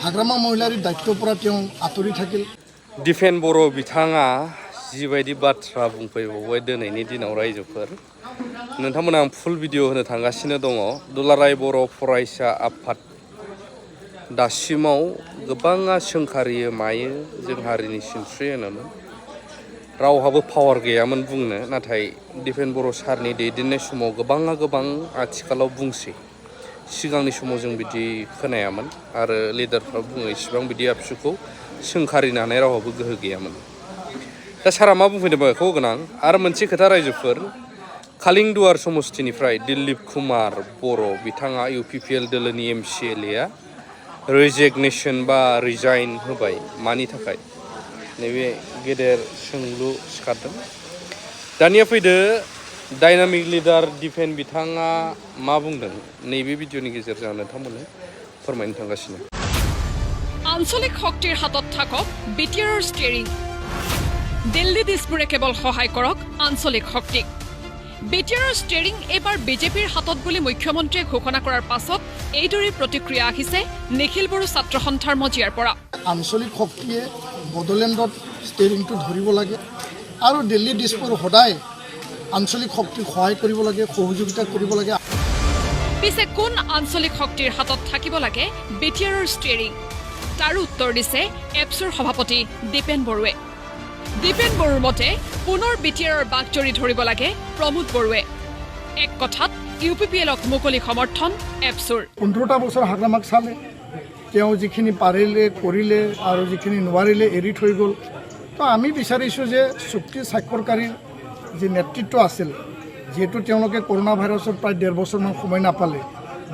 हाग्रामा महिलारि दायित्वफोरा आतरि थाकिल दिपेन बर' बिथाङा जिबायदि बाथ्रा बुंफैबावबाय दिनैनि दिनाव रायजोफोर नोंथांमोना आं फुल भिडिअ होनो थांगासिनो दङ दुलाराय बर' फरायसा आफाद दासिमाव गोबाङा सोंखारियो मायो जों हारिनि सिनस्रि होनोमोन रावहाबो पावार गैयामोन बुंनो नाथाय दिपेन बर' सारनि दैदेननाय समाव गोबां आथिखालाव बुंसै सिगांनि समाव जों बिदि खोनायामोन आरो लिडारफ्रा बुङो इसिबां बिदि आबसुखौ सोंखारिनो हानाय रावहाबो गोहो गैयामोन दा सारा मा बुंफैदों बेखौ गोनां आरो मोनसे खोथा रायजोफोर कालिंदुवार समस्तिनिफ्राय दिलीप कुमार बर' बिथाङा UPPL दोलोनि MCLA रिजिगनेशन बा रिजाइन होबाय मानि थाखाय नैबे गेदेर सोंलु सिखारदों दानिया फैदो डायनामिक लिडार दिपेन बिथाङा मा बुंदों नैबे भिडिअनि गेजेरजों नोंथांमोननो फोरमायनो थांगासिनो आঞ্চলিক শক্তিৰ হাতত থাকক বিটিআৰৰ ষ্টিয়াৰিং দিল্লী দিছপুৰে কেৱল সহায় কৰক আঞ্চলিক শক্তিক বিটিআৰৰ ষ্টিয়াৰিং এবাৰ বিজেপিৰ হাতত বুলি মুখ্যমন্ত্ৰীয়ে ঘোষণা কৰাৰ পাছত এইদৰে প্ৰতিক্ৰিয়া আহিছে নিখিল বড়ো ছাত্ৰ সন্থাৰ মজিয়াৰ পৰা আঞ্চলিক শক্তিয়ে বডোলেণ্ডত ষ্টিয়াৰিংটো ধৰিব লাগে আৰু দিল্লী দিছপুৰ সদায় আঞ্চলিক শক্তিক সহায় কৰিব লাগে সহযোগিতা কৰিব লাগে পিছে কোন আঞ্চলিক শক্তিৰ হাতত থাকিব লাগে বিটিআৰৰ ষ্টিয়াৰিং তাৰ উত্তৰ দিছে এপছুৰ সভাপতি দিপেন বড়ুৱে দিপেন বড়ুৰ মতে পুনৰ বিটিআৰৰ বাকজৰি ধৰিব লাগে প্ৰমোদ বড়ুৱে এক কথাত UPPLক মুকলি সমৰ্থন এপছুৰ 15টা বছৰ হাগ্ৰামাক চালে তেওঁ যিখিনি পাৰিলে কৰিলে আৰু যিখিনি নোৱাৰিলে এৰি থৈ গ'ল তো আমি বিচাৰিছোঁ যে চুক্তি স্বাক্ষৰকাৰীৰ যে নেতৃত্ব আছিল যেহেতু তেওঁলোকে কৰোনা ভাইৰাছৰ প্ৰায় 1.5 বছৰমান সময় নাপালে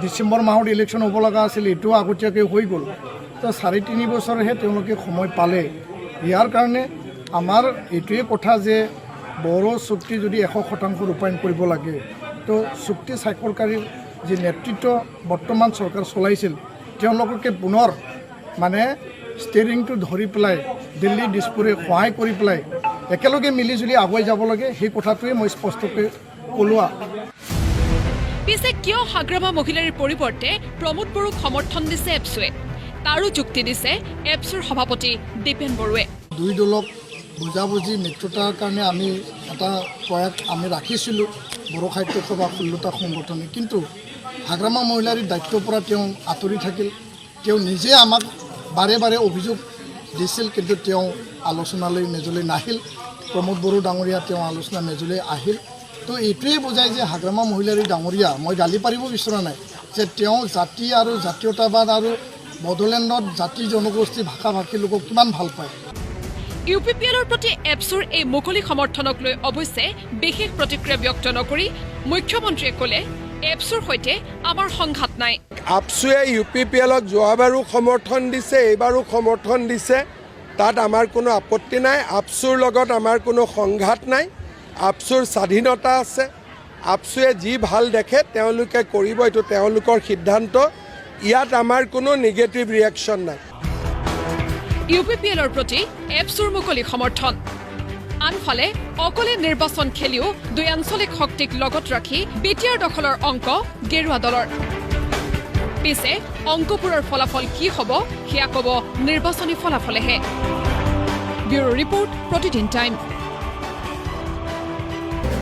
ডিচেম্বৰ মাহত ইলেকশ্যন হ'ব লগা আছিল এইটো আগতীয়াকৈ হৈ গ'ল তো 3.5 বছৰহে তেওঁলোকে সময় পালে ইয়াৰ কাৰণে আমাৰ এইটোৱে কথা যে বড়ো চুক্তি যদি 100% ৰূপায়ণ কৰিব লাগে তো চুক্তি স্বাক্ষৰকাৰীৰ যে নেতৃত্ব বৰ্তমান চৰকাৰ চলাইছিল তেওঁলোককে পুনৰ মানে ষ্টিয়াৰিংটো ধৰি পেলাই দিল্লী দিছপুৰে সহায় কৰি পেলাই একেলগে মিলিজুলি আগুৱাই যাব লাগে সেই কথাটোৱে মই স্পষ্টকৈ ক'লোৱা পিছে কিয় হাগ্ৰামা মহিলাৰ পৰিৱৰ্তে প্ৰমোদ বড়োক সমৰ্থন দিছে এপছুৱে তাৰো যুক্তি দিছে এপছুৰ সভাপতি দিপেন বড়ুৱে দুই দলক বুজাবুজি নেতৃত্বৰ কাৰণে আমি এটা প্ৰয়াস আমি ৰাখিছিলোঁ বড়ো সাহিত্য সভা 16টা সংগঠনে কিন্তু হাগ্ৰামা মহিলাৰ দায়িত্বৰ পৰা তেওঁ আঁতৰি থাকিল তেওঁ নিজে আমাক বাৰে অভিযোগ দিছিল কিন্তু তেওঁ আলোচনালৈ মেজলৈ নাহিল প্ৰমোদ বড়ো ডাঙৰীয়া তেওঁ আলোচনা মেজলৈ আহিল তো এইটোৱে বুজায় যে হাগ্ৰামা মহিলাৰ ডাঙৰীয়া মই গালি পাৰিব বিচৰা নাই যে তেওঁ জাতি আৰু জাতীয়তাবাদ আৰু বডোলেণ্ডত জাতি জনগোষ্ঠী ভাষা ভাষী লোকক কিমান ভাল পায় UPPLৰ প্ৰতি এপছুৰ এই মুকলি সমৰ্থনক লৈ অৱশ্যে বিশেষ প্ৰতিক্ৰিয়া ব্যক্ত নকৰি মুখ্যমন্ত্ৰীয়ে ক'লে এপছুৰ সৈতে আমাৰ সংঘাত নাই আপছুৱে UPPLক যোৱাবাৰো সমৰ্থন দিছে এইবাৰো সমৰ্থন দিছে তাত আমাৰ কোনো আপত্তি নাই আপছুৰ লগত আমাৰ কোনো সংঘাত নাই আপছুৰ স্বাধীনতা আছে আপছুৱে যি ভাল দেখে তেওঁলোকে কৰিব এইটো তেওঁলোকৰ সিদ্ধান্ত ইয়াত আমাৰ কোনো নিগেটিভ ৰিয়েকশ্যন নাই UPPLৰ প্ৰতি এপছুৰ মুকলি সমৰ্থন আনফালে অকলে নিৰ্বাচন খেলিও দুই আঞ্চলিক শক্তিক লগত ৰাখি বিটিআৰ দখলৰ অংক গেৰুৱা দলৰ পিছে অংকপুৰৰ ফলাফল কি হ'ব সেয়া ক'ব নিৰ্বাচনী ফলাফলেহে ব্যুৰো ৰিপৰ্ট প্ৰতিদিন টাইম